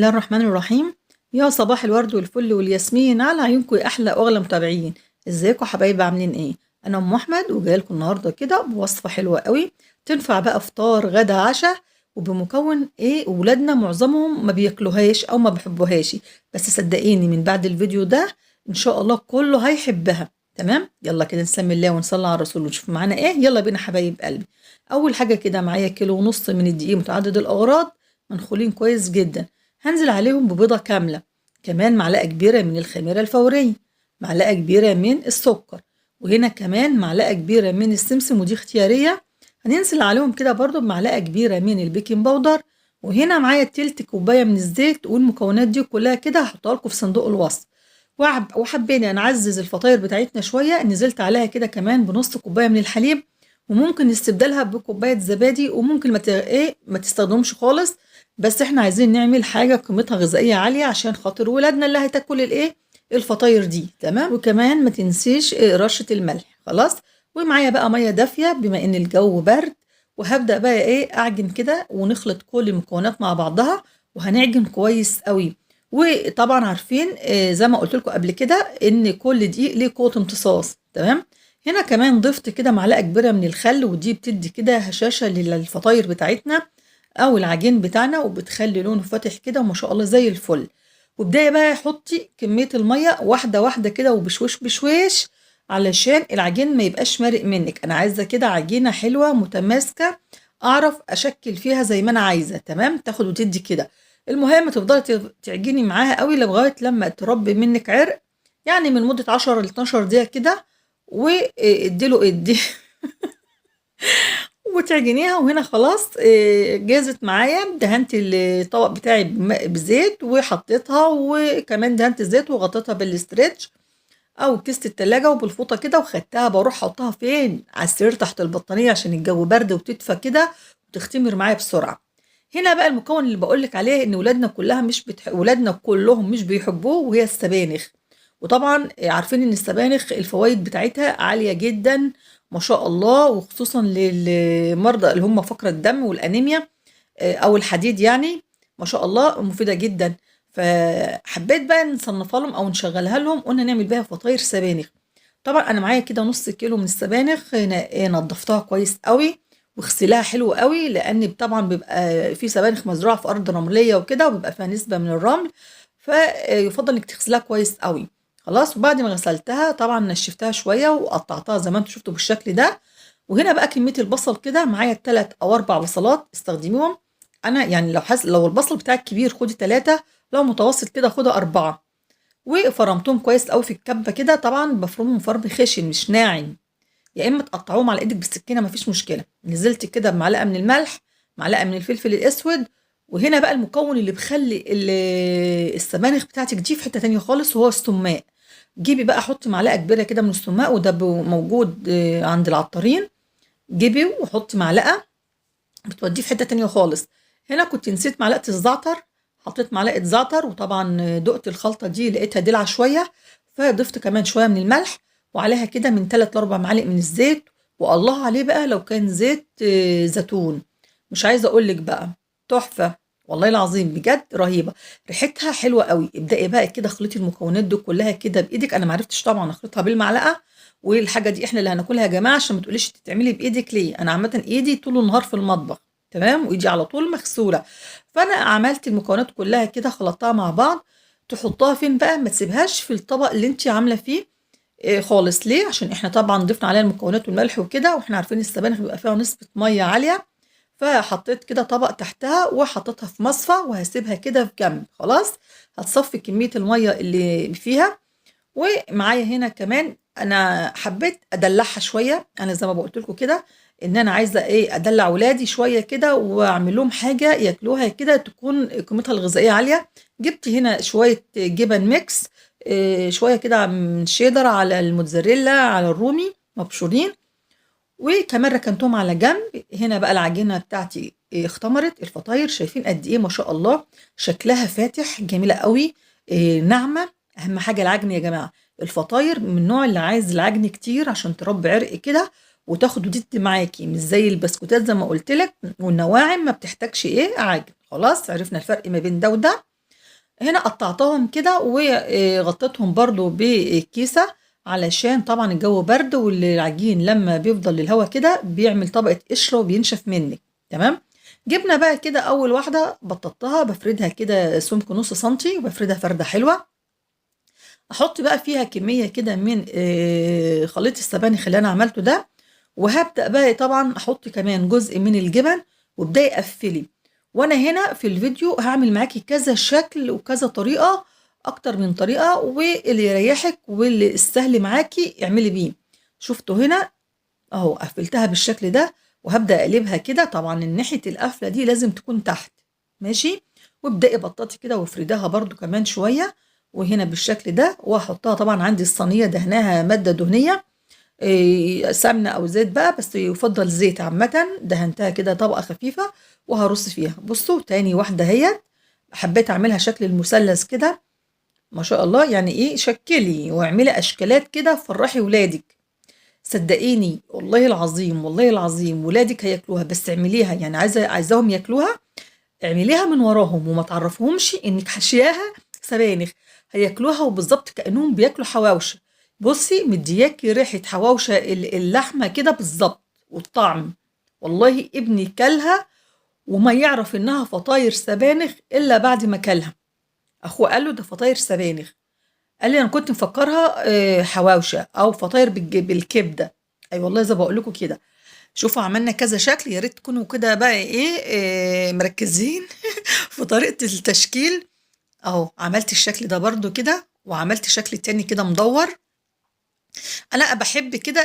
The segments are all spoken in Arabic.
الله الرحمن الرحيم. يا صباح الورد والفل والياسمين على عيونكم يا احلى واغلى متابعين. ازيكم حبايبي عاملين ايه؟ انا ام احمد وجايه لكم النهارده كده بوصفه حلوه قوي تنفع بقى فطار غدا عشاء، وبمكون ايه ولادنا معظمهم ما بياكلوهاش او ما بيحبوهاش، بس صدقيني من بعد الفيديو ده ان شاء الله كله هيحبها. تمام، يلا كده نسمي الله ونصلي على الرسول ونشوف معانا ايه. يلا بينا حبايب قلبي. اول حاجه كده معايا كيلو ونص من الدقيق متعدد الاغراض منخولين كويس جدا. هنزل عليهم ببيضة كاملة، كمان معلقة كبيرة من الخميرة الفورية، معلقة كبيرة من السكر، وهنا كمان معلقة كبيرة من السمسم ودي اختيارية. هننزل عليهم كده برضو بمعلقة كبيرة من البيكنج باودر، وهنا معايا تلت كوباية من الزيت. والمكونات دي كلها كده هحطها لكم في صندوق الوصف. وحبينا نعزز الفطاير بتاعتنا شوية، نزلت عليها كده كمان بنص كوباية من الحليب، وممكن نستبدلها بكوباية زبادي، وممكن ما تستخدمش خالص. بس احنا عايزين نعمل حاجة قيمتها غذائية عالية عشان خاطر ولادنا اللي هتاكل الفطاير دي. تمام، وكمان ما تنسيش رشة الملح. خلاص، ومعايا بقى مية دافية بما ان الجو برد، وهبدأ بقى اعجن كده ونخلط كل المكونات مع بعضها، وهنعجن كويس قوي. وطبعا عارفين زي ما قلت لكم قبل كده ان كل دقيق ليه قوة امتصاص. تمام، هنا كمان ضفت كده معلقة كبيرة من الخل، ودي بتدي كده هشاشة للفطاير بتاعتنا او العجين بتاعنا، وبتخلي لونه فاتح كده وما شاء الله زي الفل. وبداية بقى حطي كمية المية واحدة واحدة كده وبشويش بشويش، علشان العجين ما يبقاش مارق منك. انا عايزة كده عجينة حلوة متماسكة، اعرف اشكل فيها زي ما انا عايزة. تمام، تاخد وتدي كده. المهم تفضلي تعجني معاها قوي لغاية لما تربي منك عرق، يعني من مدة 10 ل 12 دقيقة كده. واديله ادي وتعجنيها. وهنا خلاص جازت معايا. دهنت الطبق بتاعي بزيت وحطيتها، وكمان دهنت الزيت وغطيتها بالاسترتش او كيسة التلاجة وبالفوطة كده، وخدتها بروح احطها فين؟ على السرير تحت البطانية عشان الجو برد وتدفى كده وتختمر معايا بسرعة. هنا بقى المكون اللي بقولك عليه ان ولادنا كلهم مش بيحبوه، وهي السبانخ. وطبعا عارفين ان السبانخ الفوائد بتاعتها عالية جدا ما شاء الله، وخصوصا للمرضى اللي هم فقر الدم والانيميا او الحديد، يعني ما شاء الله مفيدة جدا. فحبيت بقى نصنفها لهم او نشغلها لهم، قلنا نعمل بيها فطاير سبانخ. طبعا انا معايا كده نص كيلو من السبانخ، نضفتها كويس قوي واغسلها حلو قوي، لان طبعا بيبقى في سبانخ مزروعه في ارض رمليه وكده، وبيبقى فيها نسبه من الرمل، فيفضل انك تغسلها كويس قوي. خلاص، وبعد ما غسلتها طبعا نشفتها شويه وقطعتها زي ما انتم شفتوا بالشكل ده. وهنا بقى كميه البصل كده معايا 3 أو 4 بصلات استخدميهم. انا يعني لو البصل بتاعك كبير خدي 3، لو متوسط كده خدي 4. وفرمتهم كويس قوي في الكبه كده، طبعا بفرمهم فرم خشن مش ناعم، يا اما تقطعوهم على ايدك بالسكينه مفيش مشكله. نزلت كده بمعلقه من الملح، معلقه من الفلفل الاسود. وهنا بقى المكون اللي بخلي السبانخ بتاعتك دي في حته تانية خالص، وهو السماق. جيبي بقى حطي معلقه كبيره كده من السماق، وده موجود عند العطارين. جيبي وحطي معلقه، بتوديه في حته تانية خالص. هنا كنت نسيت معلقه الزعتر، حطيت معلقه زعتر، وطبعا دقت الخلطه دي لقيتها دلع شويه، فضفت كمان شويه من الملح، وعليها كده من 3 ل 4 معالق من الزيت. والله عليه بقى لو كان زيت زيتون، مش عايزه اقول لك بقى تحفه، والله العظيم بجد رهيبه، ريحتها حلوه قوي. ابدأي بقى كده خلطي المكونات دي كلها كده بايدك. انا ما عرفتش طبعا اخلطها بالمعلقه، والحاجه دي احنا اللي هناكلها يا جماعه، عشان ما تقوليش تتعملي بايدك ليه. انا عامه ايدي طول النهار في المطبخ، تمام، وايدي على طول مغسوله. فانا عملت المكونات كلها كده خلطتها مع بعض. تحطها فين بقى؟ ما تسيبهاش في الطبق اللي انت عامله فيه خالص. ليه؟ عشان احنا طبعا ضفنا عليها المكونات والملح وكده، واحنا عارفين السبانخ بيبقى فيها نسبه ميه عاليه. فحطيت كده طبق تحتها وحطيتها في مصفى، وهسيبها كده في جنب. خلاص، هتصفي كميه الميه اللي فيها. ومعايا هنا كمان انا حبيت ادلعها شويه، انا زي ما قلت لكم كده ان انا عايزه ادلع ولادي شويه كده، واعمل لهم حاجه ياكلوها كده تكون قيمتها الغذائيه عاليه. جبت هنا شويه جبن ميكس، شويه كده من شيدر على الموتزاريلا على الرومي مبشورين، وكمان ركنتهم على جنب. هنا بقى العجينه بتاعتي اختمرت الفطاير، شايفين قد ايه ما شاء الله شكلها فاتح، جميله قوي، ناعمه. اهم حاجه العجن يا جماعه. الفطاير من النوع اللي عايز العجن كتير عشان تربي عرق كده وتاخد وتدي معاكي، مش زي البسكوتات زي ما قلت لك، والنواعم ما بتحتاجش عجن. خلاص، عرفنا الفرق ما بين ده وده. هنا قطعتهم كده وغطيتهم برضو بكيسة، علشان طبعا الجو برد والعجين لما بيفضل للهوا كده بيعمل طبقة قشرة وبينشف منك. تمام. جبنة بقى كده أول واحدة بططتها بفردها كده سمك نص سنتي وبفردها فردة حلوة. أحط بقى فيها كمية كده من خليط السبانخ اللي أنا عملته ده، وهبدأ بقى طبعا أحط كمان جزء من الجبن وابدأي قفلي. وأنا هنا في الفيديو هعمل معاكي كذا شكل وكذا طريقة، أكتر من طريقة، واللي يريحك واللي السهل معاكي اعملي بيه. شفتوا هنا أهو قفلتها بالشكل ده، وهبدأ أقلبها كده. طبعا ناحية القفلة دي لازم تكون تحت، ماشي. وابدأي بططي كده وافردها برضو كمان شوية، وهنا بالشكل ده. وهحطها طبعا عندي الصينية دهناها مادة دهنية، سمنة أو زيت بقى، بس يفضل زيت عامة. دهنتها كده طبقة خفيفة وهرص فيها. بصوا تاني واحدة هي حبيت أعملها شكل المثلث كده، ما شاء الله. يعني إيه، شكلي واعملي أشكالات كده فرحي ولادك. صدقيني والله العظيم والله العظيم ولادك هياكلوها، بس اعمليها يعني عايزاهم ياكلوها، اعمليها من وراهم وما تعرفهمش انك حشياها سبانخ. هياكلوها وبالظبط كأنهم بياكلوا حواوشي. بصي مدياكي ريحة حواوشة اللحمة كده بالظبط والطعم. والله ابني كلها وما يعرف انها فطاير سبانخ الا بعد ما كلها. اخوه قال له ده فطاير سبانخ، قال لي انا كنت مفكرها حواوشة او فطاير بالكبدة. اي والله زي بقول لكم كده. شوفوا عملنا كذا شكل، يا ريت تكونوا كده بقى ايه مركزين في طريقة التشكيل. اهو عملت الشكل ده برضو كده، وعملت شكل تاني كده مدور. انا بحب كده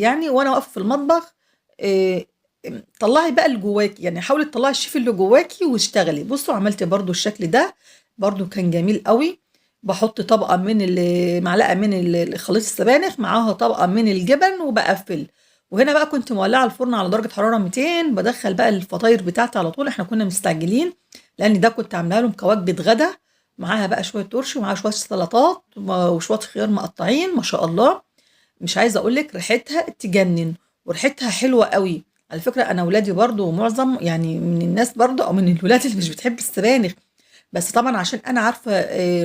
يعني وانا واقفه في المطبخ آه، طلعي بقى اللي جواكي، يعني حاولي تطلعي الشيف اللي جواكي واشتغلي. بصوا عملت برضو الشكل ده، برضو كان جميل قوي. بحط طبقه من معلقه من خليط السبانخ معاها طبقه من الجبن وبقفل. وهنا بقى كنت مولعه الفرن على درجه حراره 200، بدخل بقى الفطاير بتاعتي على طول. احنا كنا مستعجلين لان ده كنت عاملاها لهم كوجبه غدا، معاها بقى شويه ترش ومعاها شويه سلطات وشويه خيار مقطعين ما شاء الله. مش عايزه اقول لك ريحتها تجنن، وريحتها حلوه قوي. على فكره انا ولادي برضو معظم يعني من الناس برضو او من الولاد اللي مش بتحب السبانخ، بس طبعا عشان انا عارفه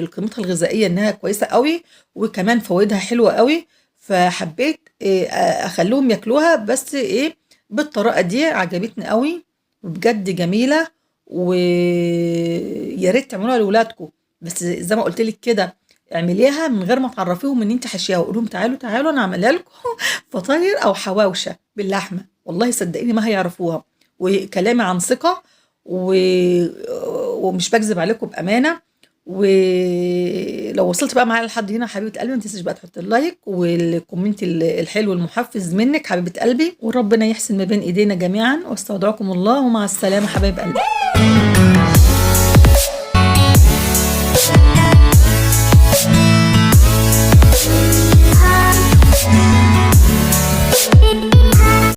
قيمتها الغذائيه انها كويسه قوي، وكمان فوائدها حلوه قوي، فحبيت اخليهم ياكلوها. بس ايه، بالطريقه دي عجبتني قوي وبجد جميله. ويا ريت تعملوها لاولادكم، بس زي ما قلت لك كده اعمليها من غير ما تعرفيهم ان انت حاشيها، وقول لهم تعالوا تعالوا انا عاملها لكم فطاير او حواوشه باللحمه. والله صدقيني ما هيعرفوها، وكلامي عن ثقه و... ومش بكذب عليكم بامانه. ولو وصلت بقى معايا لحد هنا حبيبه قلبي، ما تنسيش بقى تحط اللايك والكومنت الحلو المحفز منك حبيبه قلبي، وربنا يحسن ما بين ايدينا جميعا. واستودعكم الله ومع السلامه حبايب قلبي.